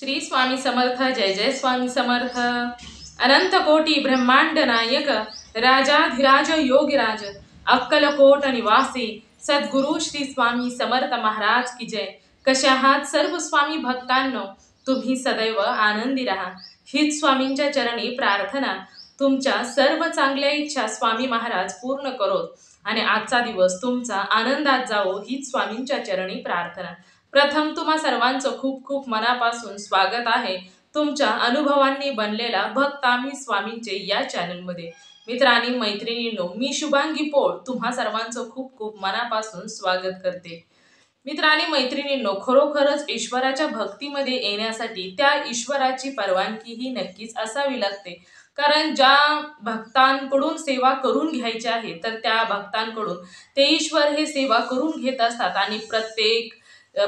श्री स्वामी समर्थ। जय जय स्वामी समर्थ। अनंत कोटी ब्रह्मांड नायक राजाधिराज योगीराज अक्कलकोट निवासी सद्गुरु श्री स्वामी समर्थ महाराज की जय। कशा आहात सर्व स्वामी भक्तांनो? तुम्ही सदैव आनंदी राहा हीच स्वामींच्या चरणी प्रार्थना। तुमच्या सर्व चांगल्या इच्छा स्वामी महाराज पूर्ण करोत आणि आजचा दिवस तुमचा आनंदात जावो हीच स्वामींच्या चरणी प्रार्थना। प्रथम तुम्हा सर्वांचं खूप खूप मनापासून स्वागत आहे तुमच्या अनुभवांनी बनलेला भक्त आम्ही स्वामींचे या चॅनलमध्ये। मित्र आणि मैत्रिणींनो, मी शुभांगी पोळ तुम्हा सर्वांचं खूप खूप मनापासून स्वागत करते। मित्र आणि मैत्रिणींनो, खरोखरच ईश्वराच्या भक्तीमध्ये येण्यासाठी त्या ईश्वराची परवानगी ही नक्कीच असावी लागते। कारण ज्या भक्तांकडून सेवा करून घ्यायची आहे तर त्या भक्तांकडून ते ईश्वर हे सेवा करून घेत असतात आणि प्रत्येक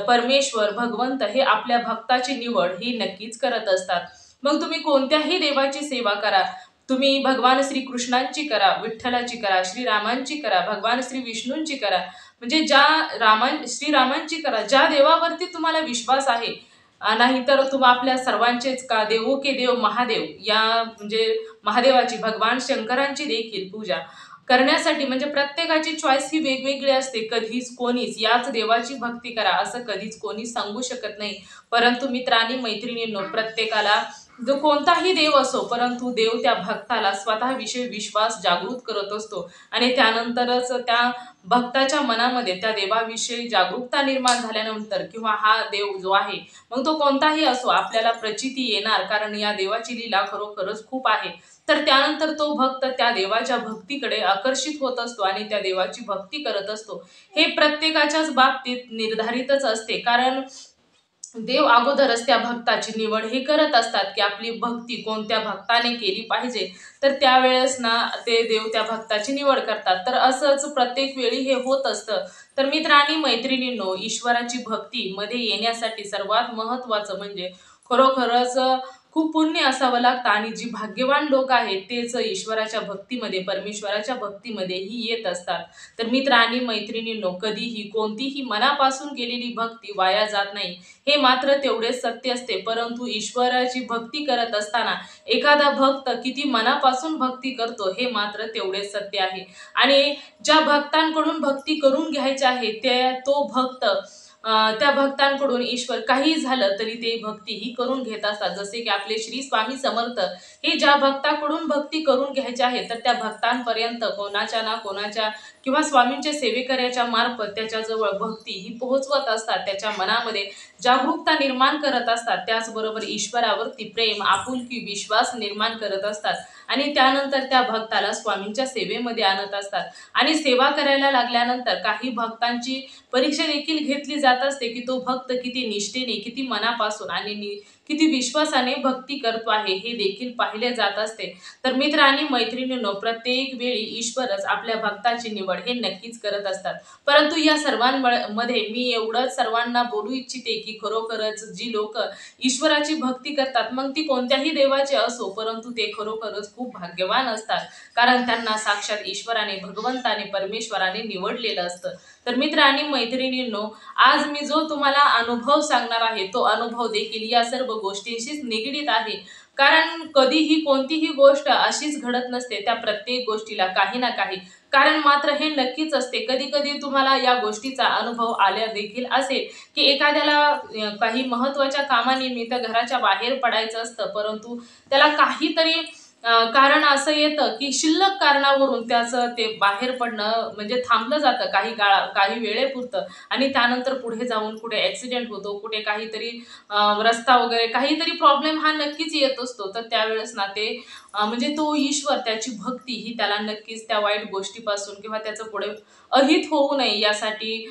परमेश्वर भगवंत हे आपल्या भक्ताची निवड ही नक्कीच करत असतात। मग तुम्ही कोणत्याही देवाची सेवा करा, तुम्ही भगवान श्री कृष्णांची करा, विठ्ठलाची करा, श्रीरामांची करा, भगवान श्री विष्णूंची करा, म्हणजे श्रीरामांची करा, ज्या देवावरती तुम्हाला विश्वास आहे। नाहीतर तुम्ही आपल्या सर्वांचेच का देवो के देव महादेव या म्हणजे महादेवाची भगवान शंकरांची देखील पूजा करण्यासाठी म्हणजे प्रत्येकाची चॉईस ही वेगवेगळी असते। कधीच कोणीच याच देवाची भक्ती करा असं कधीच कोणी सांगू शकत नाही। परंतु मित्र आणि मैत्रिणींनो, प्रत्येकाला जो कोणताही देव असो परंतु देव त्या भक्ताला स्वतःविषयी विश्वास जागृत करत असतो आणि त्यानंतरच त्या भक्ताच्या मनामध्ये त्या देवाविषयी जागरूकता निर्माण झाल्यानंतर किंवा हा देव जो आहे मग तो कोणताही असो आपल्याला प्रचिती येणार, कारण या देवाची लीला खरोखरच खूप आहे। तर त्यानंतर तो भक्त त्या देवाच्या भक्तीकडे आकर्षित होत असतो आणि त्या देवाची भक्ती करत असतो। हे प्रत्येकाच्याच बाबतीत निर्धारितच असते, कारण देव अगोदरच त्या भक्ताची निवड हे करत असतात की आपली भक्ती कोणत्या भक्ताने केली पाहिजे, तर त्यावेळेस ना ते देव त्या भक्ताची निवड करतात। तर असंच प्रत्येक वेळी हे होत असतं। तर मित्र आणि मैत्रिणींनो, ईश्वराची भक्ती मध्ये येण्यासाठी सर्वात महत्त्वाचं म्हणजे खरोखरच खूप पुण्य असावं लागतं आणि जी भाग्यवान लोक आहेत तेच ईश्वराच्या भक्तीमध्ये परमेश्वराच्या भक्तीमध्ये ही येत असतात। तर मित्र आणि मैत्रिणींनो, कधीही कोणतीही मनापासून केलेली भक्ती वाया जात नाही हे मात्र तेवढेच सत्य असते। परंतु ईश्वराची भक्ती करत असताना एखादा भक्त किती मनापासून भक्ती करतो हे मात्र तेवढेच सत्य आहे। आणि ज्या भक्तांकडून भक्ती करून घ्यायची आहे तो भक्त त्या भक्तांकडून ईश्वर काही झालं तरी ते भक्ती ही करून घेत असतात। जसे की आपले श्री स्वामी समर्थ हे ज्या भक्ताकडून भक्ती करून घ्यायची आहे तर त्या भक्तांपर्यंत कोणाच्या ना कोणाच्या किंवा स्वामींच्या सेवेकऱ्याच्या मार्फत त्याच्याजवळ भक्ती ही पोहोचवत असतात, त्याच्या मनामध्ये जागरूकता निर्माण करत असतात, त्याचबरोबर ईश्वरावरती प्रेम आपुलकी विश्वास निर्माण करत असतात आणि त्यानंतर त्या भक्ताला स्वामींच्या सेवेमध्ये आणत असतात। आणि सेवा करायला लागल्यानंतर काही भक्तांची परीक्षा देखील घेतली जात असते की तो भक्त किती निष्ठेने किती मनापासून आणि किती विश्वासाने भक्ती करतो आहे हे देखील पाहिले जात असते। तर मित्र आणि मैत्रिणींनो, प्रत्येक वेळी ईश्वरच आपल्या भक्ताची निवड हे नक्कीच करत असतात। परंतु या सर्वांमध्ये मी एवढंच सर्वांना बोलू इच्छिते की खरोखरच जी लोक ईश्वराची भक्ती करतात मग ती कोणत्याही देवाचे असो परंतु ते खरोखरच खूप भाग्यवान असतात, कारण त्यांना साक्षात ईश्वराने भगवंताने परमेश्वराने निवडलेलं असतं। तर मित्र आणि मैत्रिणींनो, आज मी जो तुम्हाला अनुभव सांगणार आहे तो अनुभव देखील या सर्व गोष्टींशीच निगडीत आहे। कारण कधीही कोणतीही गोष्ट अशीच घडत नसते, त्या प्रत्येक गोष्टीला काही ना काही कारण मात्र हे नक्कीच असते। कधी कधी तुम्हाला या गोष्टीचा अनुभव आल्या देखील असेल की एखाद्याला काही महत्त्वाच्या कामानिमित्त घराच्या बाहेर पडायचं असतं, परंतु त्याला काहीतरी कारण असं येतं की शिल्लक कारणावरून त्याचं ते बाहेर पडणं म्हणजे थांबलं जातं काही वेळेपुरतं आणि त्यानंतर पुढे जाऊन कुठे ऍक्सिडेंट होतो, कुठे काहीतरी रस्ता वगैरे काहीतरी प्रॉब्लेम हा नक्कीच येत असतो। तर त्यावेळेस ना ते म्हणजे तो ईश्वर त्याची भक्ती ही त्याला नक्कीच त्या वाईट गोष्टीपासून किंवा त्याचं पुढे अहित होऊ नये यासाठी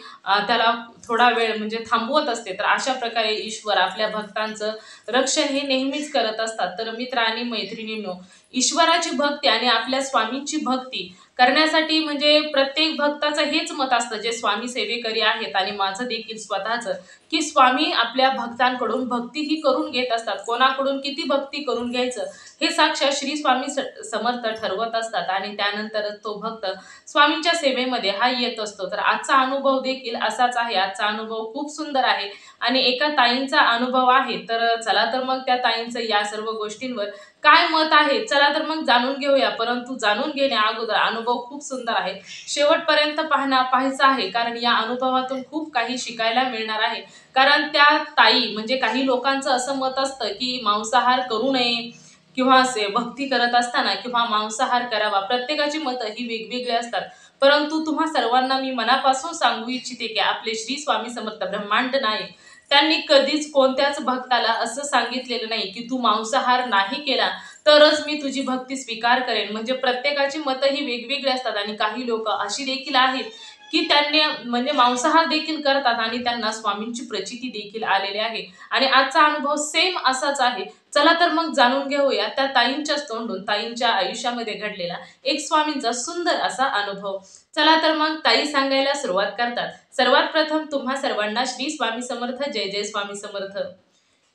त्याला थोडा वेळ म्हणजे थांबवत असते। तर अशा प्रकारे ईश्वर आपल्या भक्तांचं रक्षण हे नेहमीच करत असतात। तर मित्र आणि मैत्रिणींनो, ईश्वराची भक्ती आणि आपल्या स्वामींची भक्ती करण्यासाठी म्हणजे प्रत्येक भक्ताचं हेच मत असतं, जे स्वामी सेवेकरी आहेत आणि माझं देखील स्वतःचं, की स्वामी आपल्या भक्तांकडून भक्ती ही करून घेत असतात. कोणाकडून किती भक्ती करून घ्यायचं हे साक्षात श्री स्वामी समर्थ ठरवत असतात आणि त्यानंतरच तो भक्त स्वामींच्या सेवेमध्ये हा येत असतो. तर आजचा अनुभव देखील असाच आहे. आजचा अनुभव खूप सुंदर आहे आणि एका ताईंचा अनुभव आहे. तर चला तर मग त्या ताईंचं या सर्व गोष्टींवर काय मत आहे, चला तर मग जाणून घेऊया. परंतु जाणून घेण्या अगोदर अनुभव खूप सुंदर आहे, शेवटपर्यंत पाहायचं आहे, कारण या अनुभवातून खूप काही शिकायला मिळणार आहे. कारण त्या ताई म्हणजे काही लोकांचं असं मत असतं की मांसाहार करू नये किंवा भक्ती करत असताना किंवा मांसाहार करावा. प्रत्येकाची मतं ही वेगवेगळी असतात. परंतु तुम्हा सर्वांना मी मनापासून सांगू इच्छिते की आपले श्री स्वामी समर्थ ब्रह्मांड नायक त्यांनी कधीच कोणत्याच भक्ताला असं सांगितलेलं नाही की तू मांसाहार नाही केला तरच मी तुझी भक्ती स्वीकार करेन. म्हणजे प्रत्येकाची मतं ही वेगवेगळी असतात आणि काही लोक अशी देखील आहेत की त्यांनी म्हणजे मांसाहार देखील करतात आणि त्यांना स्वामींची प्रचिती देखील आलेली आहे. आणि आजचा अनुभव सेम असाच आहे. चला तर मग जाणून घेऊया त्या ताईंच्याच तोंडून ताईंच्या आयुष्यामध्ये घडलेला एक स्वामींचा सुंदर असा अनुभव. चला तर मग ताई सांगायला सुरुवात करतात. सर्वात प्रथम तुम्हा सर्वांना श्री स्वामी समर्थ. जय जय स्वामी समर्थ.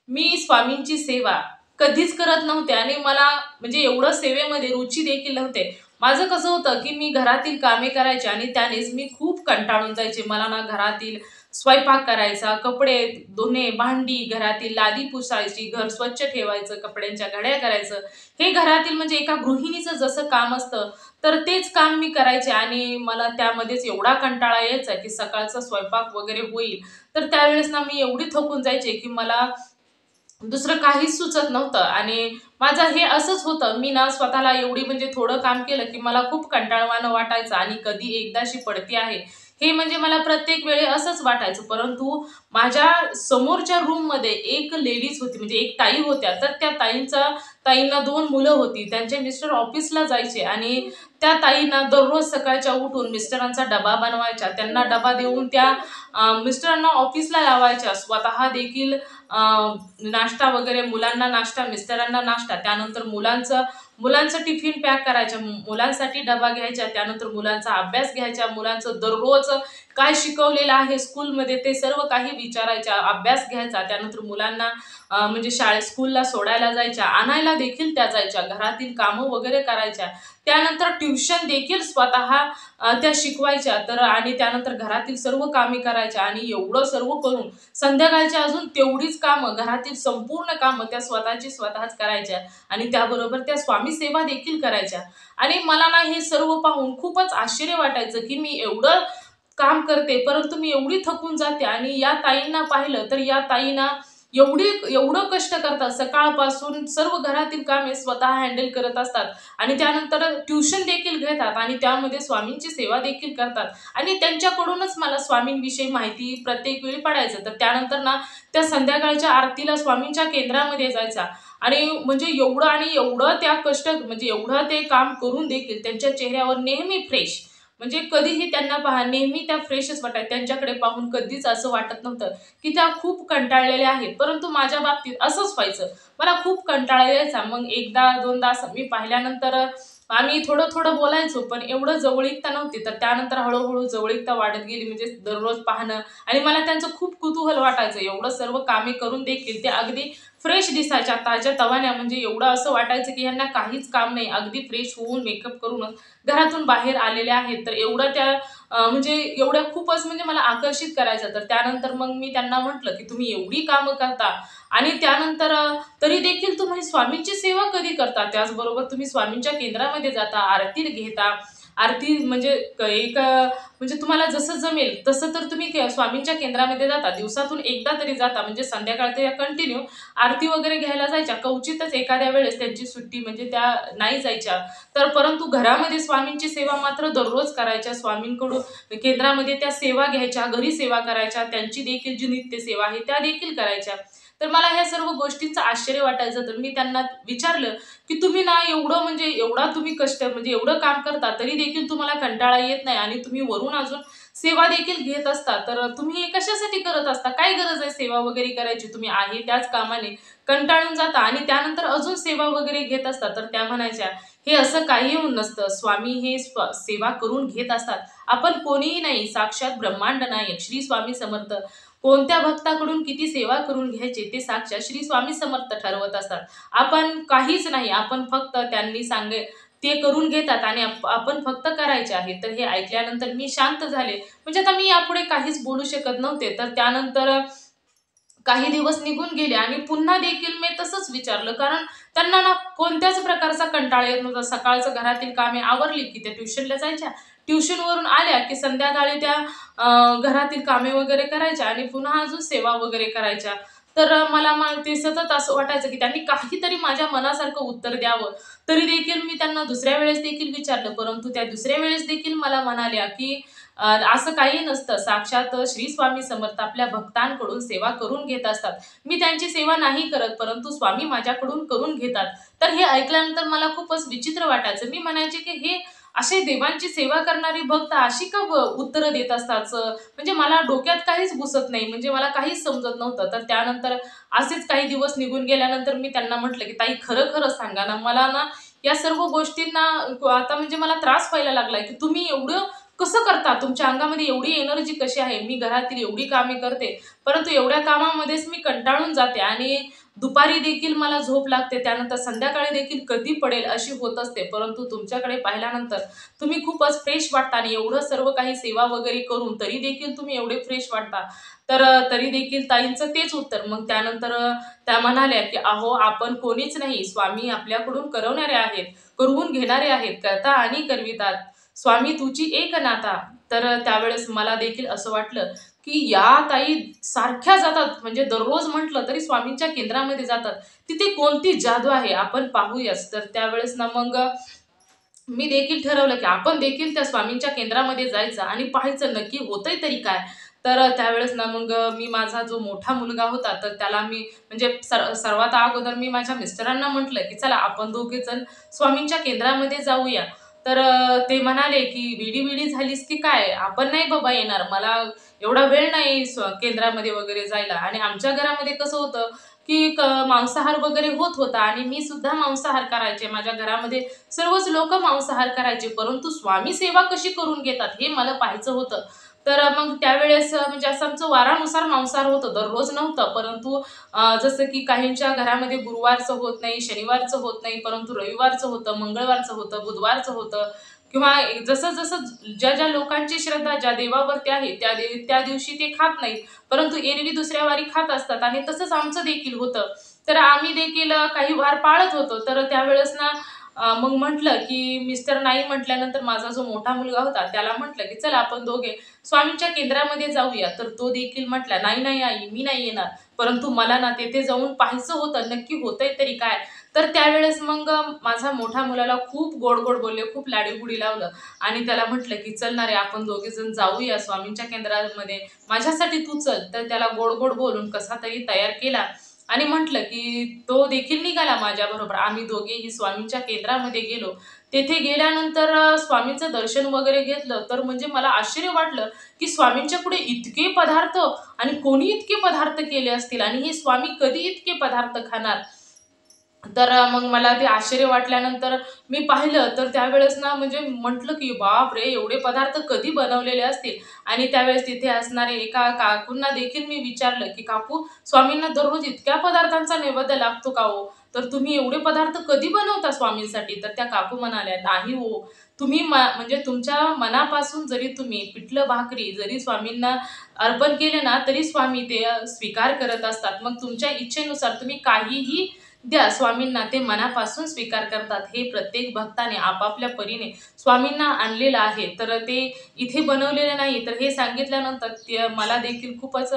मी स्वामींची सेवा कधीच करत नव्हते आणि मला म्हणजे एवढं सेवेमध्ये रुची देखील नव्हते. माझं कसं होतं की मी घरातील कामे करायचे आणि त्यानेच मी खूप कंटाळून जायचे. मला ना घरातील स्वयंपाक करायचा, कपडे धुणे, भांडी, घरातील लादी पुसायची, घर स्वच्छ ठेवायचं, कपड्यांच्या घड्या करायचं, हे घरातील म्हणजे एका गृहिणीचं जसं काम असतं तर तेच काम मी करायचे. आणि मला त्यामध्येच एवढा कंटाळा यायचा की सकाळचा स्वयंपाक वगैरे होईल तर त्यावेळेस ना मी एवढी थकून जायचे की मला दुसरं काहीच सुचत नव्हतं. आणि माझं हे असंच होतं, मी ना स्वतःला एवढी म्हणजे थोडं काम केलं की मला खूप कंटाळवाणं वाटायचं आणि कधी एकदाशी पडते आहे हे म्हणजे मला प्रत्येक वेळी असंच वाटायचं. परंतु माझ्या समोरच्या रूम मध्ये एक लेडीज होती, म्हणजे एक ताई होत्या. तर त्या ताईंना 2 मुलं होती. त्यांचे मिस्टर ऑफिसला जायचे आणि त्या ताईंना दररोज सकाळच्या उठून मिस्टरांचा डबा बनवायच्या, त्यांना डबा देऊन त्या मिस्टरांना ऑफिसला लावायच्या, स्वतः देखील नाश्ता वगैरे, मुलांना नाश्ता, मिस्टरांना नाश्ता, त्यानंतर मुलांचं टिफिन पॅक करायच्या, मुलांसाठी डबा घ्यायच्या, त्यानंतर मुलांचा अभ्यास घ्यायच्या, मुलांचं दररोज काय शिकवलेलं आहे स्कूलमध्ये ते सर्व काही विचारायच्या, अभ्यास घ्यायचा, त्यानंतर मुलांना म्हणजे स्कूलला सोडायला जायच्या, आणायला देखील त्या जायच्या, घरातील कामं वगैरे करायच्या, त्यानंतर ट्युशन देखील स्वतः त्या शिकवायच्या. तर आणि त्यानंतर घरातील सर्व कामे करायच्या आणि एवढं सर्व करून संध्याकाळच्या अजून तेवढीच कामं, घरातील संपूर्ण कामं त्या स्वतःच करायच्या आणि त्याबरोबर त्या स्वामी सेवा देखील करायच्या. आणि मला ना हे सर्व पाहून खूपच आश्चर्य वाटायचं की मी एवढं काम करते परंतु मी एवढी थकून जाते. आणि या ताईंना पाहिलं तर या ताईंना एवढं कष्ट करतात, सकाळपासून सर्व घरातील कामे स्वतः हँडल करत असतात आणि त्यानंतर ट्युशन देखील घेतात आणि त्यामध्ये स्वामींची सेवा देखील करतात. आणि त्यांच्याकडूनच मला स्वामींविषयी माहिती प्रत्येक वेळी पडायचं. तर त्यानंतर ना त्या संध्याकाळच्या आरतीला स्वामींच्या केंद्रामध्ये जायचा आणि म्हणजे एवढं त्या कष्ट म्हणजे एवढं ते काम करून देखील त्यांच्या चेहऱ्यावर नेहमी फ्रेश, म्हणजे कधीही त्यांना पहा नेहमी त्या फ्रेशच वाटायच्या. त्यांच्याकडे पाहून कधीच असं वाटत नव्हतं की त्या खूप कंटाळलेल्या आहेत. परंतु माझ्या बाबतीत असंच व्हायचं, मला खूप कंटाळा यायचा. मग एकदा दोनदा असं मी पाहिल्यानंतर आम्ही थोडं थोडं बोलायचो पण एवढं जवळीकता नव्हती. तर त्यानंतर हळूहळू जवळीकता वाढत गेली, म्हणजे दररोज पाहणं आणि मला त्यांचं खूप कुतूहल वाटायचं. एवढं सर्व कामे करून देखील ते अगदी फ्रेश दिसायच्या, ताज्या तवान्या, म्हणजे एवढं असं वाटायचं की यांना काहीच काम नाही, अगदी फ्रेश होऊन मेकअप करूनच घरातून बाहेर आलेल्या आहेत. तर एवढं त्या म्हणजे एवढ्या खूपच म्हणजे मला आकर्षित करायचं. तर त्यानंतर मग मी त्यांना म्हटलं की तुम्ही एवढी कामं करता आणि त्यानंतर तरी देखील तुम्ही स्वामींची सेवा कधी करता, त्याचबरोबर तुम्ही स्वामींच्या केंद्रामध्ये जाता, आरती घेता, आरती म्हणजे म्हणजे तुम्हाला जसं जमेल तसं तर तुम्ही स्वामींच्या केंद्रामध्ये जाता, दिवसातून एकदा तरी जाता, म्हणजे संध्याकाळच्या कंटिन्यू आरती वगैरे घ्यायला जायच्या. क्वचितच एखाद्या वेळेस त्यांची सुट्टी म्हणजे त्या नाही जायच्या. तर परंतु घरामध्ये स्वामींची सेवा मात्र दररोज करायच्या. स्वामींकडून केंद्रामध्ये त्या सेवा घ्यायच्या, घरी सेवा करायच्या, त्यांची देखील जी नित्य सेवा आहे त्या देखील करायच्या. तर मला ह्या सर्व गोष्टींचं आश्चर्य वाटायचं. तर मी त्यांना विचारलं की तुम्ही ना एवढं म्हणजे एवढा तुम्ही कष्ट म्हणजे एवढं काम करता तरी देखील तुम्हाला कंटाळा येत नाही आणि तुम्ही वरून अजून सेवा देखील घेत असता, तर तुम्ही हे कशासाठी करत असता, काय गरज आहे सेवा वगैरे करायची, तुम्ही आहे त्याच कामाने कंटाळून जाता आणि त्यानंतर अजून सेवा वगैरे घेत असता. तर त्या म्हणायच्या हे असं काही होऊन नसतं. स्वामी हे सेवा करून घेत असतात. आपण कोणीही नाही, साक्षात ब्रह्मांड नायक श्री स्वामी समर्थ कोणत्या भक्ताकडून किती सेवा करून घ्यायचे ते साक्षात श्री स्वामी समर्थ ठरवत असतात. आपण काहीच नाही, आपण फक्त त्यांनी ते करून घेतात आणि आपण फक्त करायचे आहे. तर हे ऐकल्यानंतर मी शांत झाले. म्हणजे आता मी यापुढे काहीच बोलू शकत नव्हते. तर त्यानंतर काही दिवस निघून गेले आणि पुन्हा देखील मी तसंच विचारलं, कारण त्यांना ना कोणत्याच प्रकारचा कंटाळा येत नव्हता. सकाळचं घरातील कामे आवरली की त्या ट्युशनला जायच्या. ट्युशनवरून आल्या की संध्याकाळी त्या घरातील कामे वगैरे करायच्या आणि पुन्हा अजून सेवा वगैरे करायच्या. तर मला मग ते सतत असं वाटायचं की त्यांनी काहीतरी माझ्या मनासारखं उत्तर द्यावं. तरी देखील मी त्यांना दुसऱ्या वेळेस देखील विचारलं, परंतु त्या दुसऱ्या वेळेस देखील मला म्हणाल्या की असं काही नसतं. साक्षात श्री स्वामी समर्थ आपल्या भक्तांकडून सेवा करून घेत असतात. मी त्यांची सेवा नाही करत, परंतु स्वामी माझ्याकडून करून घेतात. तर हे ऐकल्यानंतर मला खूपच विचित्र वाटायचं. मी म्हणायचे की हे असे देवांची सेवा करणारी भक्त अशी का उत्तरं देत असतात? म्हणजे मला डोक्यात काहीच घुसत नाही. म्हणजे मला काहीच समजत नव्हतं. तर त्यानंतर असेच काही दिवस निघून गेल्यानंतर मी त्यांना म्हटलं की ताई, खरं खरं सांगा ना, मला ना या सर्व गोष्टींना आता म्हणजे मला त्रास व्हायला लागलाय की तुम्ही एवढं कसं करता? तुमच्या अंगामध्ये एवढी एनर्जी कशी आहे? मी घरातील एवढी कामे करते, परंतु एवढ्या कामामध्येच मी कंटाळून जाते आणि दुपारी देखील मला झोप लागते. त्यानंतर संध्याकाळी देखील कधी पडेल अशी होत असते. परंतु तुमच्याकडे पाहिल्यानंतर तुम्ही खूपच फ्रेश वाटता आणि एवढं सर्व काही सेवा वगैरे करून तरी देखील तुम्ही एवढे फ्रेश वाटता. तर तरी देखील ताईंचं तेच उत्तर. मग त्यानंतर त्या म्हणाल्या की "अहो, आपण कोणीच नाही. स्वामी आपल्याकडून करवणारे आहेत, करवून घेणारे आहेत, करता आणि करवितात. स्वामी तुझी एक नाता." तर त्यावेळेस मला देखील असं वाटलं की या ताई सारख्या जातात, म्हणजे दररोज म्हटलं तरी स्वामींच्या केंद्रामध्ये जातात. तिथे कोणती जादू आहे आपण पाहूयाच. तर त्यावेळेस ना मग मी देखील ठरवलं की आपण देखील त्या स्वामींच्या केंद्रामध्ये जायचं आणि पाहायचं नक्की होतंय तरी काय. तर त्यावेळेस ना मग मी माझा जो मोठा मुलगा होता तर त्याला मी म्हणजे सर्वात अगोदर मी माझ्या मिस्टरांना म्हटलं की चला आपण दोघे जण स्वामींच्या केंद्रामध्ये जाऊया. तर ते म्हणाले की "वेडी-वेडी झालीस की काय? आपण नाही बाबा येणार. मला एवढा वेळ नाही केंद्रामध्ये वगैरे जायला." आणि आमच्या घरामध्ये कसं होतं की मांसाहार वगैरे होत होता आणि मी सुद्धा मांसाहार करायचे. माझ्या घरामध्ये सर्वच लोकं मांसाहार करायचे, परंतु स्वामी सेवा कशी करून घेतात हे मला पाहायचं होतं. तर मग त्यावेळेस म्हणजे असं आमचं वारानुसार मांसाहार होतं, दररोज नव्हतं. परंतु जसं की काहींच्या घरामध्ये गुरुवारचं होत नाही, शनिवारचं होत नाही, परंतु रविवारचं होतं, मंगळवारचं होतं, बुधवारचं होतं किंवा जसं-जसं ज्या-ज्या लोकांची श्रद्धा ज्या देवावरती आहे त्या दिवशी ते खात नाहीत. परंतु एरवी दुसऱ्या वारी खात असतात आणि तसंच आमचं देखील होतं. तर आम्ही देखील काही वार पाळत होतो. तर त्यावेळेस ना मग म्हटलं की मिस्टर नाही म्हटल्यानंतर माझा जो मोठा मुलगा होता त्याला म्हटलं की "चला आपण दोघे स्वामींच्या केंद्रामध्ये जाऊया." तर तो देखील म्हटला, "नाही, नाही आई, मी नाही येणार." परंतु मला ना तिथे जाऊन पाहायचं होतं, नक्की होतंय तरी काय? तर त्यावेळेस मग माझा मोठ्या मुलाला खूप गोड-गोड बोलले, खूप लाडीगुडी लावलं आणि त्याला म्हटलं की "चल ना रे, आपण दोघे जण जाऊया स्वामींच्या केंद्रामध्ये. माझ्यासाठी तू चल." तर त्याला गोड-गोड बोलून कसातरी तयार केला आणि म्हटलं की तो देखील निघाला माझ्याबरोबर. आम्ही दोघेही स्वामींच्या केंद्रामध्ये गेलो. तेथे गेल्यानंतर स्वामींचं दर्शन वगैरे घेतलं, तर म्हणजे मला आश्चर्य वाटलं की स्वामींच्या पुढे इतके पदार्थ आणि कोणी इतके पदार्थ केले असतील आणि हे स्वामी कधी इतके पदार्थ खाणार? तर मग मला ते आश्चर्य वाटल्यानंतर मी पाहिलं, तर त्यावेळेस ना म्हणजे म्हटलं की बापरे! एवढे पदार्थ कधी बनवलेले असतील? आणि त्यावेळेस तिथे असणारे एका काकूंना देखील मी विचारलं की "काकू, स्वामींना दररोज इतक्या पदार्थांचा नैवेद्य लागतो का हो? तर तुम्ही एवढे पदार्थ कधी बनवता स्वामींसाठी?" तर त्या काकू म्हणाल्या, "नाही हो, तुम्ही म्हणजे तुमच्या मनापासून जरी तुम्ही पिठलं भाकरी जरी स्वामींना अर्पण केले ना, तरी स्वामी ते स्वीकार करत असतात. मग तुमच्या इच्छेनुसार तुम्ही काहीही द्या, स्वामींना ते मनापासून स्वीकार करतात. हे प्रत्येक भक्ताने आपापल्या परीने स्वामींना आणलेलं आहे. तर ते इथे बनवलेले नाही." तर हे सांगितल्यानंतर ते मला देखील खूपच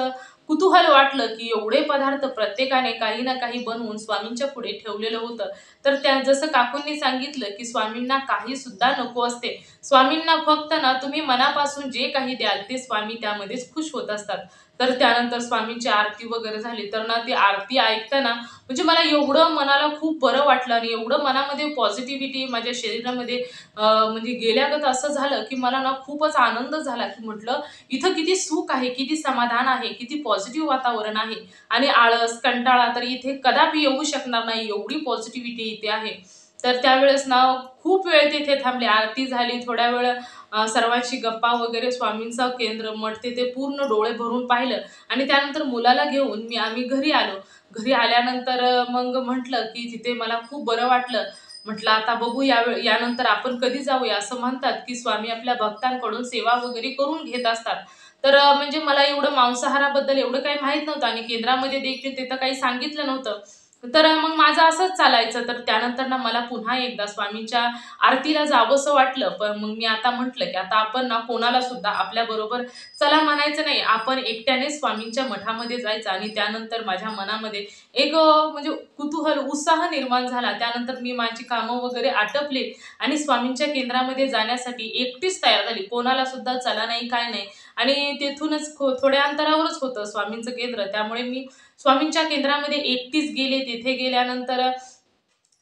कुतूहल वाटलं, की एवढे पदार्थ प्रत्येकाने काही ना काही बनवून स्वामींच्या पुढे ठेवलेलं होतं. तर त्या जसं काकूंनी सांगितलं, की स्वामींना काही सुद्धा नको असते. स्वामींना फक्त ना तुम्ही मनापासून जे काही द्याल ते स्वामी त्यामध्येच खुश होत असतात. तर त्यानंतर स्वामींची आरती वगैरे झाली. तर ना ती आरती ऐकताना म्हणजे मला एवढं मनाला खूप बरं वाटलं आणि एवढं मनामध्ये पॉझिटिव्हिटी माझ्या शरीरामध्ये म्हणजे गेल्यागत असं झालं, की मला ना खूपच आनंद झाला, की म्हटलं इथं किती सुख आहे, किती समाधान आहे, किती पॉझिटिव्ह वातावरण आहे आणि आळस, कंटाळा तर इथे कदापि येऊ शकणार नाही, एवढी पॉझिटिव्हिटी इथे आहे. तर त्यावेळेस ना खूप वेळ तिथे थांबले. आरती झाली, थोड्या वेळ सर्वांची गप्पा वगैरे, स्वामींचा केंद्र मठ तिथे पूर्ण डोळे भरून पाहिलं आणि त्यानंतर मुलाला घेऊन आम्ही घरी आलो. घरी आल्यानंतर मग म्हटलं की तिथे मला खूप बरं वाटलं. म्हटलं आता बघू यानंतर आपण कधी जाऊया. असं म्हणतात की स्वामी आपल्या भक्तांकडून सेवा वगैरे करून घेत असतात. तर म्हणजे मला एवढं मांसाहाराबद्दल एवढं काही माहीत नव्हतं आणि केंद्रामध्ये देखील तिथं काही सांगितलं नव्हतं. तर मग माझं असंच चालायचं. तर त्यानंतर ना मला पुन्हा एकदा स्वामींच्या आरतीला जावंसं वाटलं. पण मग मी आता म्हटलं की आता आपण ना कोणाला सुद्धा आपल्याबरोबर चला म्हणायचं नाही. आपण एकट्याने स्वामींच्या मठामध्ये जायचं आणि त्यानंतर माझ्या मनामध्ये एक म्हणजे कुतूहल, उत्साह निर्माण झाला. त्यानंतर मी माझी कामं वगैरे आटपली आणि स्वामींच्या केंद्रामध्ये जाण्यासाठी एकटीच तयार झाली. कोणाला सुद्धा चला नाही, काय नाही आणि तेथूनच थोड्या अंतरावरच होतं स्वामींचं केंद्र. त्यामुळे मी स्वामींच्या केंद्रामध्ये एकटीच गेले. तिथे गेल्यानंतर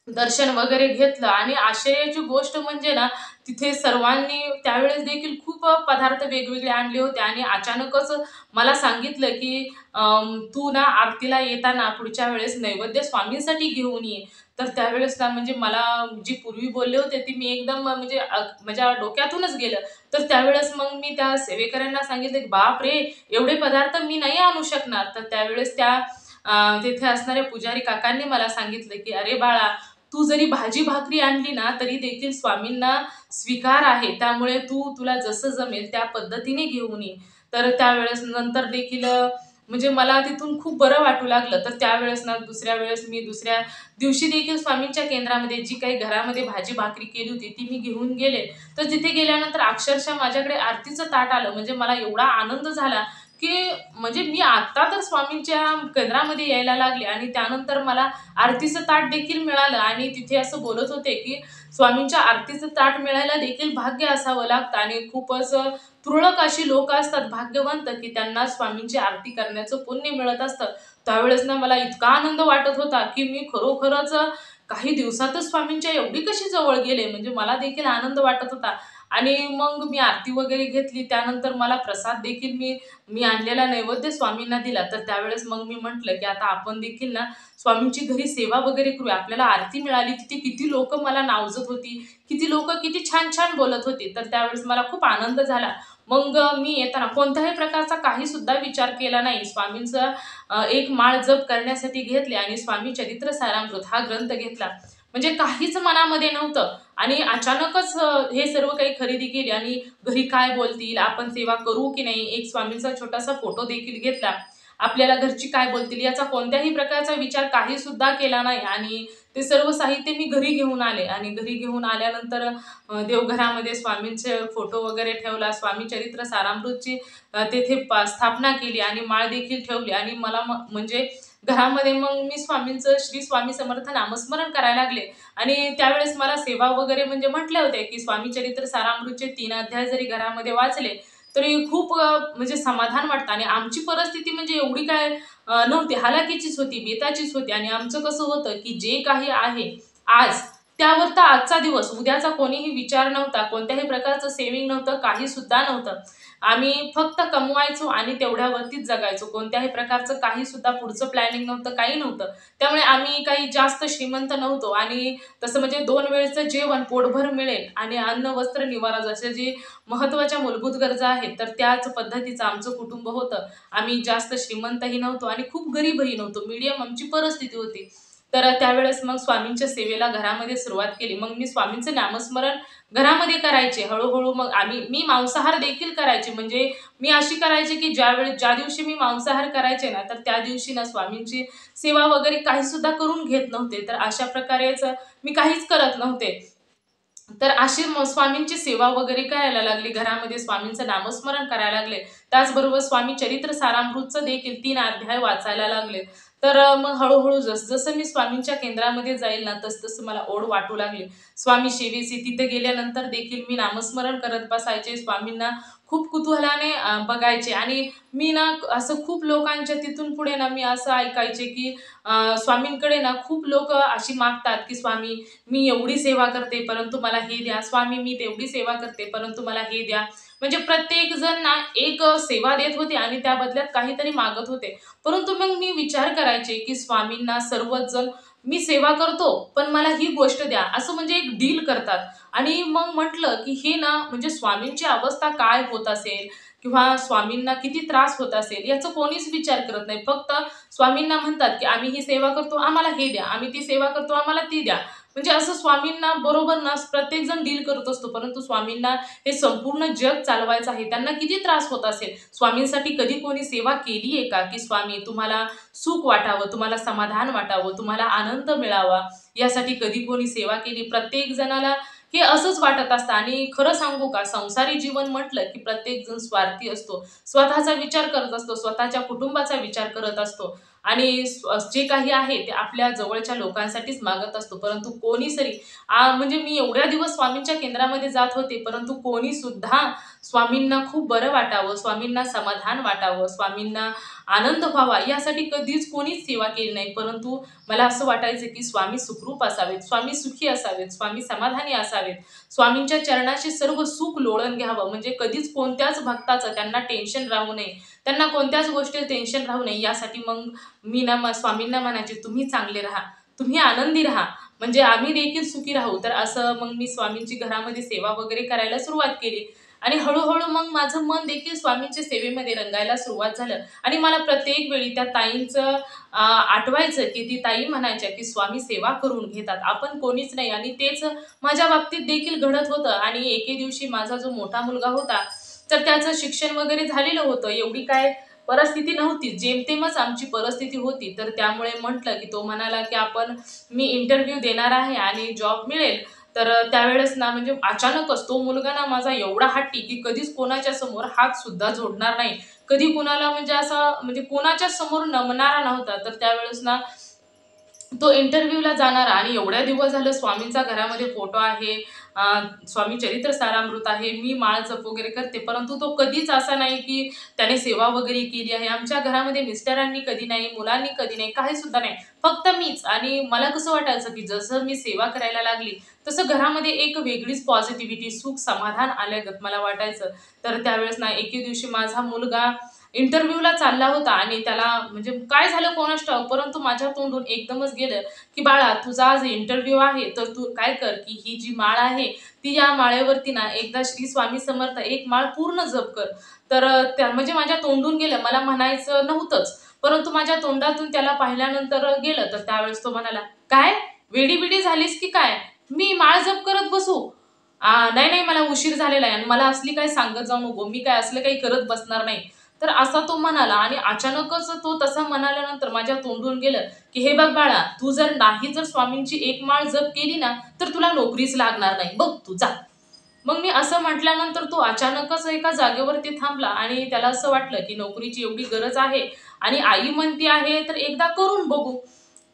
दर्शन वगैरे घेतलं आणि आश्चर्याची गोष्ट म्हणजे ना, तिथे सर्वांनी त्यावेळेस देखील खूप पदार्थ वेगवेगळे आणले होते आणि अचानकच मला सांगितलं, की "तू ना आरतीला येताना पुढच्या वेळेस नैवेद्य स्वामींसाठी घेऊन ये." तर त्यावेळेस ना म्हणजे मला जी पूर्वी बोलले होते, ती मी एकदम म्हणजे माझ्या डोक्यातूनच गेलं. तर त्यावेळेस मग मी त्या सेवेकऱ्यांना सांगितलं, की "बापरे! एवढे पदार्थ मी नाही आणू शकणार." तर त्यावेळेस त्या तिथे असणाऱ्या पुजारी काकांनी मला सांगितलं, की "अरे बाळा, तू जरी भाजी भाकरी आणली ना, तरी देखील स्वामींना स्वीकार आहे. त्यामुळे तुला जसं जमेल त्या पद्धतीने घेऊन ये." तर त्यावेळेस नंतर देखील म्हणजे मला तिथून खूप बरं वाटू लागलं. तर त्यावेळेस ना दुसऱ्या वेळेस मी दुसऱ्या दिवशी देखील स्वामींच्या केंद्रामध्ये जी काही घरामध्ये भाजी भाकरी केली होती, ती मी घेऊन गेले. तर तिथे गेल्यानंतर अक्षरशः माझ्याकडे आरतीचं ताट आलं. म्हणजे मला एवढा आनंद झाला, की म्हणजे मी आत्ता तर स्वामींच्या केंद्रामध्ये यायला लागले आणि त्यानंतर मला आरतीचं ताट देखील मिळालं आणि तिथे असं बोलत होते, की स्वामींच्या आरतीचं ताट मिळायला देखील भाग्य असावं लागतं आणि खूपच तुरळक अशी लोकं असतात भाग्यवंत, की त्यांना स्वामींची आरती करण्याचं पुण्य मिळत असतं. त्यावेळेस ना मला इतका आनंद वाटत होता, की मी खरोखरच काही दिवसातच स्वामींच्या एवढी कशी जवळ गेले. म्हणजे मला देखील आनंद वाटत होता आणि मग मी आरती वगैरे घेतली. त्यानंतर मला प्रसाद देखील मी मी आणलेला नैवेद्य स्वामींना दिला. तर त्यावेळेस मग मी म्हटलं, की आता आपण देखील ना स्वामींची घरी सेवा वगैरे करूया. आपल्याला आरती मिळाली. तिथे किती लोकं मला नावजत होती. किती लोकं किती छान-छान बोलत होती. तर त्यावेळेस मला खूप आनंद झाला. मग मी येताना कोणत्याही प्रकारचा काही सुद्धा विचार केला नाही. स्वामींचा एक माळ जप करण्यासाठी घेतले आणि स्वामी चरित्र सारामृत हा ग्रंथ घेतला. म्हणजे काहीच मनामध्ये नव्हतं आणि अचानकच हे सर्व काही खरेदी केली आणि घरी काय बोलतील, आपण सेवा करू की नाही, एक स्वामींचा छोटासा फोटो देखील घेतला. आपल्याला घरची काय बोलतील याचा कोणत्याही प्रकारचा विचार काही सुद्धा केला नाही आणि ते सर्व साहित्य मी घरी घेऊन आले आणि घरी घेऊन आल्यानंतर देवघरामध्ये स्वामींचे फोटो वगैरे ठेवला. स्वामी चरित्र सारामृतची तेथे स्थापना केली आणि माळ देखील ठेवली आणि मला म्हणजे घरामध्ये मग मी स्वामींचं श्री स्वामी समर्थ नामस्मरण करायला लागले आणि त्यावेळेस मला सेवा वगैरे म्हणजे म्हटल्या होत्या, की स्वामी चरित्र सारामृतचे 3 अध्याय जरी घरामध्ये वाचले, तरी खूप म्हणजे समाधान वाटतं आणि आमची परिस्थिती म्हणजे एवढी काय नव्हती. हालाखीचीच होती, बेताचीच होती आणि आमचं कसं होतं, की जे काही आहे आज, त्यावर तर आजचा दिवस, उद्याचा कोणीही विचार नव्हता. कोणत्याही प्रकारचं सेव्हिंग नव्हतं, काही सुद्धा नव्हतं. आम्ही फक्त कमवायचो आणि तेवढ्यावरतीच जगायचो. कोणत्याही प्रकारचं काही सुद्धा पुढचं प्लॅनिंग नव्हतं, काही नव्हतं. त्यामुळे आम्ही काही जास्त श्रीमंत नव्हतो आणि तसं म्हणजे 2 वेळचं जेवण पोटभर मिळेल आणि अन्न, वस्त्र, निवारा जसे जे महत्त्वाच्या मूलभूत गरजा आहेत, तर त्याच पद्धतीचं आमचं कुटुंब होतं. आम्ही जास्त श्रीमंतही नव्हतो आणि खूप गरीबही नव्हतो. मीडियम आमची परिस्थिती होती. तर त्यावेळेस मग स्वामींच्या सेवेला घरामध्ये सुरुवात केली. मग मी स्वामींचं नामस्मरण घरामध्ये करायचे. हळू मग मी मांसाहार देखील करायचे. म्हणजे मी अशी करायची, की ज्या दिवशी मी मांसाहार करायचे ना, तर त्या दिवशी ना स्वामींची सेवा वगैरे काही सुद्धा करून घेत नव्हते. तर अशा प्रकारेच मी काहीच करत नव्हते. तर अशी स्वामींची सेवा वगैरे करायला लागली. घरामध्ये स्वामींचं नामस्मरण करायला लागले. त्याचबरोबर स्वामी चरित्र सारामृतचं देखील 3 अध्याय वाचायला लागले. तर मग हळू जसं मी स्वामींच्या केंद्रामध्ये जाईल ना, तसं मला ओढ वाटू लागली. स्वामी सेवेची. तिथे गेल्यानंतर देखील मी नामस्मरण करत बसायचे. स्वामींना खूप कुतूहलाने बघायचे आणि मी ना असं खूप लोकांच्या तिथून पुढे ना मी असं ऐकायचे, की स्वामींकडे ना खूप लोकं अशी मागतात, की "स्वामी, मी एवढी सेवा करते, परंतु मला हे द्या. स्वामी, मी तेवढी सेवा करते, परंतु मला हे द्या." म्हणजे प्रत्येक जण ना एक सेवा देत होते आणि त्या बदल्यात काहीतरी मागत होते. परंतु मग मी विचार करायचे की स्वामींना सर्वच जण मी सेवा करतो पण मला ही गोष्ट द्या असं म्हणजे एक डील करतात. आणि मग म्हटलं की हे ना म्हणजे स्वामींची अवस्था काय होत असेल किंवा स्वामींना किती त्रास होत असेल याचं कोणीच विचार करत नाही. फक्त स्वामींना म्हणतात की आम्ही ही सेवा करतो आम्हाला हे द्या, आम्ही ती सेवा करतो आम्हाला ती द्या. म्हणजे असं स्वामींना बरोबर ना प्रत्येक जण डील करत असतो, परंतु स्वामींना हे संपूर्ण जग चालवायचं आहे. त्यांना किती त्रास होत असेल. स्वामींसाठी कधी कोणी सेवा केली आहे का की स्वामी तुम्हाला सुख वाटावं, तुम्हाला समाधान वाटावं, तुम्हाला आनंद मिळावा यासाठी कधी कोणी सेवा केली? प्रत्येक जणाला हे असंच वाटत असतं. आणि खरं सांगू का, संसारी जीवन म्हटलं की प्रत्येक जण स्वार्थी असतो, स्वतःचा विचार करत असतो, स्वतःच्या कुटुंबाचा विचार करत असतो आणि जे काही आहे ते आपल्या जवळच्या लोकांसाठीच मागत असतो. परंतु कोणी सरी म्हणजे मी एवढ्या दिवस स्वामींच्या केंद्रामध्ये जात होते, परंतु कोणी सुद्धा स्वामींना खूप बरं वाटावं, स्वामींना समाधान वाटावं, स्वामींना आनंद व्हावा यासाठी कधीच कोणीच सेवा केली नाही. परंतु मला असं वाटायचं की स्वामी सुखरूप असावेत, स्वामी सुखी असावेत, स्वामी समाधानी असावेत, स्वामींच्या चरणाशी सर्व सुख लोळण घ्यावं. म्हणजे कधीच कोणत्याच भक्ताचं त्यांना टेन्शन राहू नये, त्यांना कोणत्याच गोष्टीचं टेन्शन राहू नये यासाठी मग मी ना स्वामींना म्हणायचे तुम्ही चांगले राहा, तुम्ही आनंदी राहा, म्हणजे आम्ही देखील सुखी राहू. तर असं मग मी स्वामींची घरामध्ये सेवा वगैरे करायला सुरुवात केली आणि हळूहळू मग माझं मन देखील स्वामींच्या सेवेमध्ये रंगायला सुरुवात झालं. आणि मला प्रत्येक वेळी त्या ताईंचं आठवायचं की ती ताई म्हणायच्या की स्वामी सेवा करून घेतात, आपण कोणीच नाही. आणि तेच माझ्या बाबतीत देखील घडत होतं. आणि एके दिवशी माझा जो मोठा मुलगा होता तर त्याचं शिक्षण वगैरे झालेलं होतं, एवढी काय परिस्थिती नव्हती, जेमतेमच आमची परिस्थिती होती. तर त्यामुळे म्हटलं की तो म्हणाला की मी इंटरव्ह्यू देणार आहे आणि जॉब मिळेल. तर त्यावेळेस ना म्हणजे अचानकच तो मुलगा ना माझा एवढा हट्टी की कधीच कोणाच्या समोर हात सुद्धा जोडणार नाही, कधी कुणाला म्हणजे असं म्हणजे कोणाच्या समोर नमणारा नव्हता. तर त्यावेळेस ना तो इंटरव्ह्यूला जाणारा आणि एवढ्या दिवस झालं स्वामींचा घरामध्ये फोटो आहे, स्वामी चरित्र सारामृत आहे, मी माळ जप वगैरे करते, परंतु तो कधीच असा नाही की त्याने सेवा वगैरे केली आहे. आमच्या घरामध्ये मिस्टरांनी कधी नाही, मुलांनी कधी नाही, काही सुद्धा नाही, फक्त मीच. आणि मला कसं वाटायचं की जसं मी सेवा करायला लागली तसं घरामध्ये एक वेगळीच पॉझिटिव्हिटी, सुख, समाधान आल्यागत मला वाटायचं. तर त्यावेळेस ना एके दिवशी माझा मुलगा इंटरव्ह्यूला चालला होता आणि त्याला म्हणजे काय झालं कोणास ठाऊक, परंतु माझ्या तोंडून एकदमच गेलं की बाळा तुझा आज इंटरव्ह्यू आहे तर तू काय कर की ही जी माळ आहे ती या माळेवरती ना एकदा श्री स्वामी समर्थ एक माळ पूर्ण जप कर. तर त्या म्हणजे माझ्या तोंडून गेलं, मला म्हणायचं नव्हतंच, परंतु माझ्या तोंडातून त्याला पाहिल्यानंतर गेलं. तर त्यावेळेस तो म्हणाला, काय वेडी बिडी झालीस की काय, मी माळ जप करत बसू? नाही नाही, मला उशीर झालेला आहे आणि मला असली काय सांगत जाऊ नको, मी काय असलं काही करत बसणार नाही. तर असा तो म्हणाला आणि अचानकच तो तसा म्हणाल्यानंतर माझ्या तोंडून गेलं की हे बघ बाळा, तू जर स्वामींची एक माळ जप केली ना तर तुला नोकरीच लागणार नाही, बघ तू जा. मग मी असं म्हटल्यानंतर तो अचानकच एका जागेवरती थांबला आणि त्याला असं वाटलं की नोकरीची एवढी गरज आहे आणि आई म्हणती आहे तर एकदा करून बघू.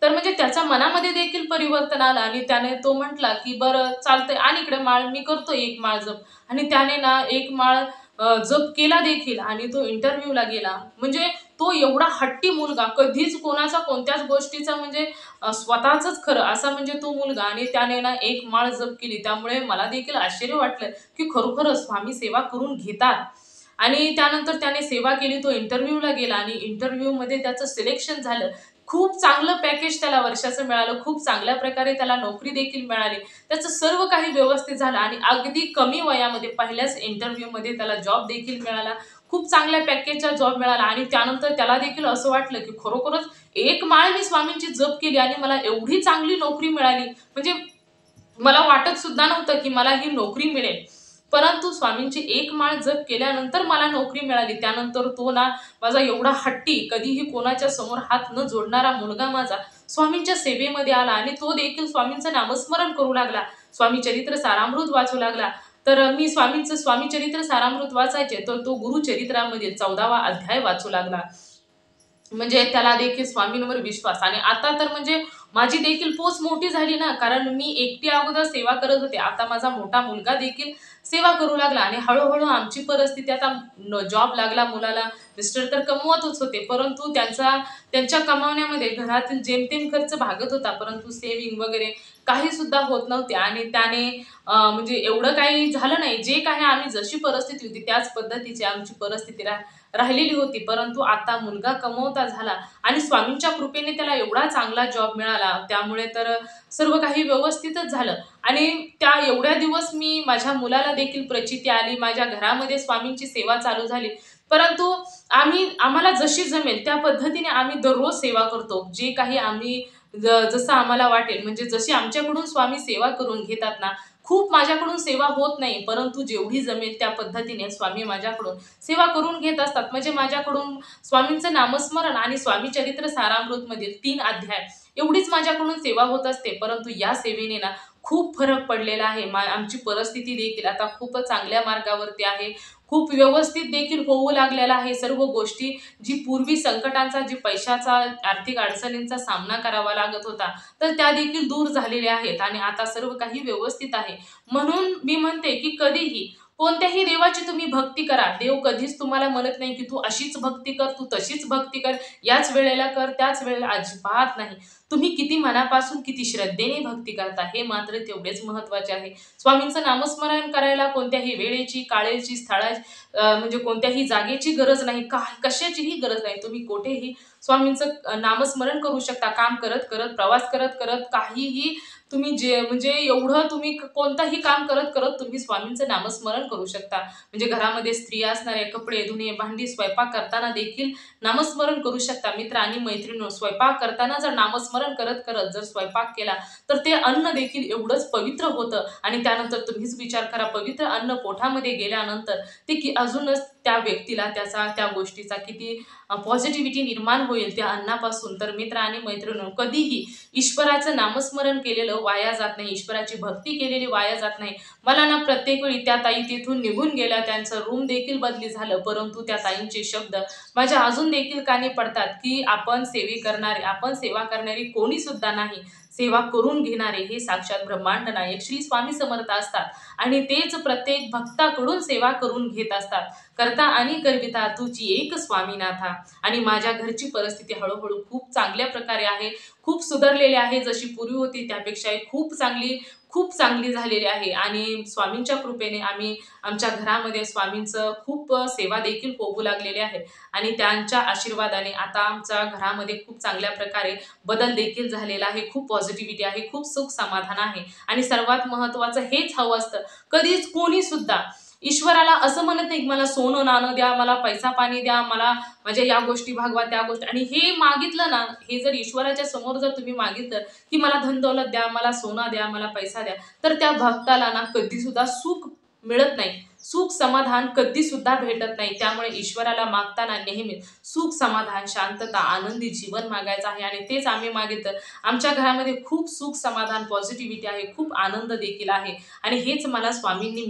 तर म्हणजे त्याच्या मनामध्ये देखील परिवर्तन आलं आणि त्याने तो म्हटला की बरं चालतंय आणि इकडे माळ मी करतो एक माळ जप. आणि त्याने ना एक माळ जप केला देखील आणि तो इंटरव्ह्यूला गेला. म्हणजे तो एवढा हट्टी मुलगा, कधीच कोणाचा कोणत्याच गोष्टीचा म्हणजे स्वतःच खरं असा म्हणजे तो मुलगा, आणि त्याने ना एक माळ जप केली. त्यामुळे मला देखील आश्चर्य वाटलं की खरोखरच स्वामी सेवा करून घेतात. आणि त्यानंतर त्याने सेवा केली, तो इंटरव्ह्यूला गेला आणि इंटरव्ह्यूमध्ये त्याचं सिलेक्शन झालं. खूप चांगलं पॅकेज त्याला वर्षाचं मिळालं, खूप चांगल्या प्रकारे त्याला नोकरी देखील मिळाली, त्याचं सर्व काही व्यवस्थित झालं आणि अगदी कमी वयामध्ये पहिल्याच इंटरव्ह्यूमध्ये त्याला जॉब देखील मिळाला, खूप चांगल्या पॅकेजचा जॉब मिळाला. आणि त्यानंतर त्याला देखील असं वाटलं की खरोखरच एक माळ मी स्वामींची जप केली आणि मला एवढी चांगली नोकरी मिळाली, म्हणजे मला वाटत सुद्धा नव्हतं की मला ही नोकरी मिळेल. परंतु स्वामींची एक माळ जप केल्यानंतर मला नोकरी मिळाली. त्यानंतर तो ना माझा एवढा हट्टी, कधीही कोणाच्या समोर हात न जोडणारा मुलगा माझा स्वामींच्या सेवेमध्ये आला आणि तो देखील स्वामींचं नामस्मरण करू लागला, स्वामी चरित्र सारामृत वाचू लागला. तर मी स्वामी चरित्र सारामृत वाचायचे तर तो गुरुचरित्रामधील 14वा अध्याय वाचू लागला. म्हणजे त्याला देखील स्वामींवर विश्वास. आणि आता तर म्हणजे माझी देखील पोच मोठी झाली ना, कारण मी एकटी अगोदर सेवा करत होते, आता माझा मोठा मुलगा देखील सेवा करू लागला. आणि हळूहळू आमची परिस्थिती, आता जॉब लागला मुलाला, मिस्टर तर कमवतच होते, परंतु त्यांच्या कमावण्यामध्ये घरातील जेमतेम खर्च भागत होता, परंतु सेविंग वगैरे काही सुद्धा होत नव्हते. आणि त्याने म्हणजे एवढं काही झालं नाही. जे काही आम्ही जशी परिस्थिती होती त्याच पद्धतीची आमची परिस्थिती राहिलेली होती. परंतु आता मुलगा कमवता झाला आणि स्वामींच्या कृपेने त्याला एवढा चांगला जॉब मिळाला, त्यामुळे तर सर्व काही व्यवस्थितच झालं. आणि त्या एवढ्या दिवस मी माझ्या मुलाला देखील प्रचिती आली, माझ्या घरामध्ये स्वामींची सेवा चालू झाली. परंतु आम्हाला जशी जमेल त्या पद्धतीने आम्ही दररोज सेवा करतो. जे काही आम्ही जसं आम्हाला वाटेल, म्हणजे जशी आमच्याकडून स्वामी सेवा करून घेतात ना, खूप माझ्याकडून सेवा होत नाही, परंतु जेवढी जमेल त्या पद्धतीने स्वामी माझ्याकडून सेवा करून घेत असतात. म्हणजे माझ्याकडून स्वामींचं नामस्मरण आणि स्वामी चरित्र सारामृत मधील 3 अध्याय एवढीच माझ्याकडून सेवा होत असते. परंतु या सेवेने ना खूप फरक पडलेला आहे. आमची परिस्थिती देखील आता खूप चांगल्या मार्गावरती आहे. खूप व्यवस्थित देखील होऊ लागलेला आहे सर्व गोष्टी. जी पूर्वी संकटांचा, जी पैशाचा, आर्थिक अडचणींचा सामना करावा लागत होता, तर त्या देखील दूर झालेल्या आहेत आणि आता सर्व काही व्यवस्थित आहे. म्हणून मी म्हणते की कधीही कोणत्याही देवाची तुम्ही भक्ती करा. देव कधीच तुम्हाला म्हणत नाही की तू अशीच भक्ती कर, तू तशीच भक्ती कर, याच वेळेला कर, त्याच वेळेला, अजिबात नाही. तुम्ही किती मनापासून, किती श्रद्धेने भक्ती करता, हे मात्र तेवढेच महत्त्वाचे आहे. स्वामींचं नामस्मरण करायला कोणत्याही वेळेची, काळेची, स्थळाची, म्हणजे कोणत्याही जागेची गरज नाही, कशाचीही गरज नाही. तुम्ही कुठेही स्वामींचं नामस्मरण करू शकता. काम करत करत, प्रवास करत करत, काहीही तुम्ही जे म्हणजे एवढं तुम्ही कोणताही काम करत करत तुम्ही स्वामींचं नामस्मरण करू शकता. म्हणजे घरामध्ये स्त्रिया असणारे कपडे धुणे, भांडी, स्वयंपाक करताना देखील नामस्मरण करू शकता. मित्र आणि मैत्रिणी, स्वयंपाक करताना जर नामस्मरण करत करत जर स्वयंपाक केला तर ते अन्न देखील एवढंच पवित्र होतं. आणि त्यानंतर तुम्हीच विचार करा, पवित्र अन्न पोटामध्ये गेल्यानंतर ते की अजूनच त्या व्यक्तीला त्या गोष्टीचा किती पॉझिटिव्हिटी निर्माण होईल त्या अन्नापासून. तर मित्र आणि मैत्रिणी, कधीही ईश्वराचं नामस्मरण केलेलं वाया जात नाही, ईश्वराची भक्ती केलेली वाया जात नाही. मला ना प्रत्येक वेळी त्या ताई तिथून निघून गेल्या, त्यांचं रूम देखील बदली झालं, परंतु त्या ताईंचे शब्द माझ्या अजून देखील कानी पडतात की आपण सेवा करणारी कोणी सुद्धा नाही, सेवा करून घेणारे हे साक्षात ब्रह्मांड नायक श्री स्वामी समर्थ असतात. आणि तेच प्रत्येक भक्ताकडून सेवा करून घेत असतात. करता आणि करविता तुझी एक स्वामीनाथा. आणि माझ्या घरची परिस्थिती हळूहळू खूप चांगल्या प्रकारे आहे, खूप सुधारलेली आहे. जशी पूर्वी होती त्यापेक्षाही खूप चांगली झालेली आहे. आणि स्वामींच्या कृपेने आम्ही आमच्या घरामध्ये स्वामींचं खूप सेवा देखील होऊ लागलेली आहे. आणि त्यांच्या आशीर्वादाने आता आमच्या घरामध्ये खूप चांगल्या प्रकारे बदल देखील झालेला आहे. खूप पॉझिटिव्हिटी आहे, खूप सुख समाधान आहे. आणि सर्वात महत्त्वाचं हेच हवं असतं. कधीच कोणी सुद्धा ईश्वराला असं म्हणत नाही की मला सोनं नाणं द्या, मला पैसा पाणी द्या, मला म्हणजे या गोष्टी भागवा, त्या गोष्टी. आणि हे मागितलं ना, हे जर ईश्वराच्या समोर जर तुम्ही मागितलं की मला धन दौलत द्या, मला सोनं द्या, मला पैसा द्या, तर त्या भक्ताला ना कधी सुद्धा सुख मिळत नाही, सुख समाधान कधी सुद्धा भेटत नाही. त्यामुळे ईश्वराला मागताना नेहमी सुख समाधान, शांतता, आनंदी जीवन मागायचं आहे. आणि तेच आम्ही मागितलं. आमच्या घरामध्ये खूप सुख समाधान, पॉझिटिव्हिटी आहे, खूप आनंद देखील आहे. आणि हेच मला स्वामींनी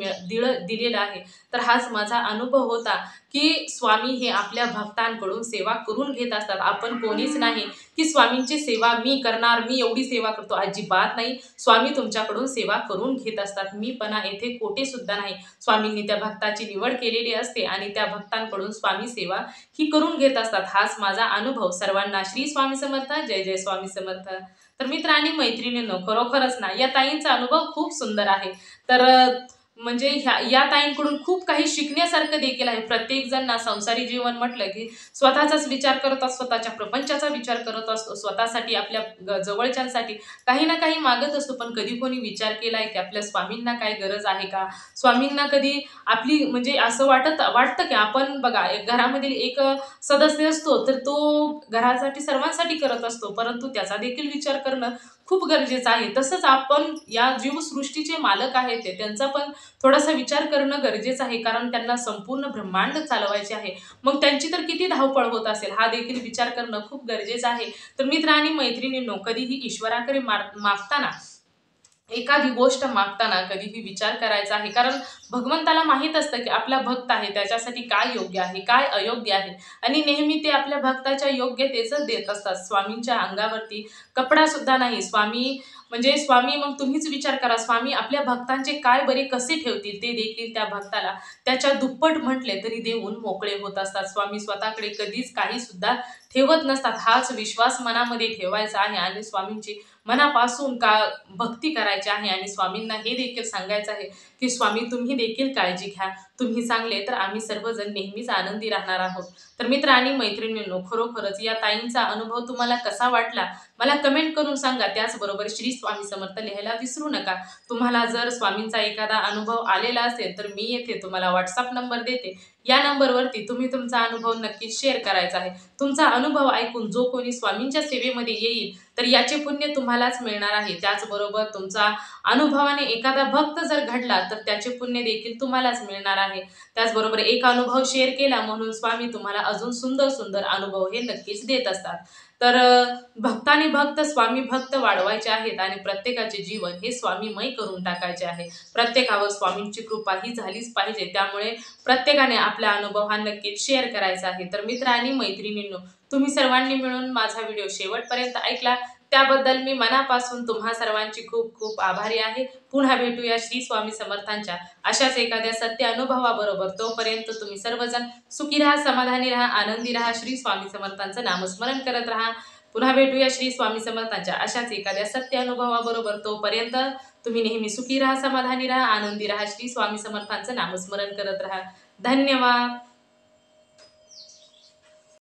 दिलेलं आहे. तर हाच माझा अनुभव होता की स्वामी हे आपल्या भक्तांकडून सेवा करून घेत असतात. आपण कोणीच नाही की स्वामींची सेवा मी करणार, मी एवढी सेवा करतो, अजिबात नाही. स्वामी तुमच्याकडून सेवा करून घेत असतात. मीपणा येथे कोठे सुद्धा नाही. स्वामींनी त्या भक्ताची निवड केलेली असते आणि त्या भक्तांकडून स्वामी सेवा ही करून घेत असतात. हाच माझा अनुभव. सर्वांना श्री स्वामी समर्थ. जय जय स्वामी समर्थ. तर मित्र आणि मैत्रिणींनो, खरोखरच ना या ताईंचा अनुभव खूप सुंदर आहे. तर म्हणजे या ताईंकडून खूप काही शिकण्यासारखं देखील आहे. प्रत्येक जण ना संसारी जीवन म्हटलं की स्वतःचाच विचार करत असतो, स्वतःच्या प्रपंचाचा विचार करत असतो, स्वतःसाठी, आपल्या जवळच्यांसाठी काही ना काही मागत असतो. पण कधी कोणी विचार केलाय की आपल्या स्वामींना काय गरज आहे का? स्वामींना कधी आपली म्हणजे असं वाटतं की आपण बघा, घरामधील एक सदस्य असतो तर तो घरासाठी सर्वांसाठी करत असतो, परंतु त्याचा देखील विचार करणं खूप गरजेचं आहे. तसंच आपण या जीवसृष्टीचे मालक आहेत ते त्यांचा पण थोडासा विचार करणं गरजेचं आहे, कारण त्यांना संपूर्ण ब्रह्मांड चालवायचे आहे. मग त्यांची तर किती धावपळ होत असेल, हा देखील विचार करणं खूप गरजेचं आहे. तर मित्र आणि मैत्रिणींनो, कधीही ईश्वराकडे मागताना, एखादी गोष्ट मागताना कधीही विचार करायचा आहे, कारण भगवंताला माहित असतं की आपला भक्त आहे त्याच्यासाठी काय योग्य आहे, काय अयोग्य आहे. आणि नेहमी ते आपल्या भक्ताच्या योग्यतेच देत असतात. स्वामींच्या अंगावरती कपडा सुद्धा नाही. स्वामी म्हणजे स्वामी, मग तुम्हीच विचार करा, स्वामी आपल्या भक्तांचे काय बरे कसे ठेवतील, ते देखील त्या भक्ताला त्याच्या दुप्पट म्हटले तरी देऊन मोकळे होत असतात. स्वामी स्वतःकडे कधीच काही सुद्धा ठेवत नसतात. हाच विश्वास मनामध्ये ठेवायचा आहे आणि स्वामींची मनापासून भक्ती करायची आहे आणि स्वामींना हे देखील सांगायचं आहे की स्वामी तुम्ही देखील काळजी घ्या, तुम्ही चांगले तर आम्ही सर्वजण नेहमीच आनंदी राहणार आहोत. तर मित्र आणि मैत्रिणींनो, खरोखरच या ताईंचा अनुभव तुम्हाला कसा वाटला मला कमेंट करून सांगा. त्याचबरोबर श्री स्वामी समर्थ लिहायला विसरू नका. तुम्हाला जर स्वामींचा एखादा अनुभव आलेला असेल तर मी येथे तुम्हाला व्हॉट्सअप नंबर देते. या नंबरवरती तुम्ही तुमचा अनुभव नक्कीच शेअर करायचा आहे. तुमचा अनुभव ऐकून जो कोणी स्वामींच्या सेवेमध्ये येईल तर याचे पुण्य तुम्हालाच मिळणार आहे. त्याचबरोबर तुमचा अनुभवाने एखादा भक्त जर घडला तर त्याचे पुण्य देखील तुम्हालाच मिळणार आहे. त्याचबरोबर एक अनुभव शेअर केला म्हणून स्वामी तुम्हाला अजून सुंदर सुंदर अनुभव हे नक्कीच देत असतात. तर भक्ताने भक्त स्वामी भक्त वाढवायचे आहेत आणि प्रत्येकाचे जीवन हे स्वामीमय करून टाकायचे आहे. प्रत्येकावर स्वामींची कृपा ही झालीच पाहिजे. त्यामुळे प्रत्येकाने आपला अनुभव हा नक्कीच शेअर करायचा आहे. तर मित्र आणि मैत्रिणींनो, तुम्ही सर्वांनी मिळून माझा व्हिडिओ शेवटपर्यंत ऐकला त्याबद्दल मी मनापासून तुम्हा सर्वांची खूप खूप आभारी आहे. पुन्हा भेटूया श्री स्वामी समर्थांच्या अशाच एखाद्या सत्य अनुभवाबरोबर. तोपर्यंत तुम्ही सर्वजण सुखी राहा, समाधानी राहा, आनंदी राहा. श्री स्वामी समर्थांचं नामस्मरण करत राहा. पुन्हा भेटूया श्री स्वामी समर्थांच्या अशाच एखाद्या सत्य अनुभवाबरोबर. तोपर्यंत तुम्ही नेहमी सुखी राहा, समाधानी राहा, आनंदी राहा. श्री स्वामी समर्थांचं नामस्मरण करत राहा. धन्यवाद.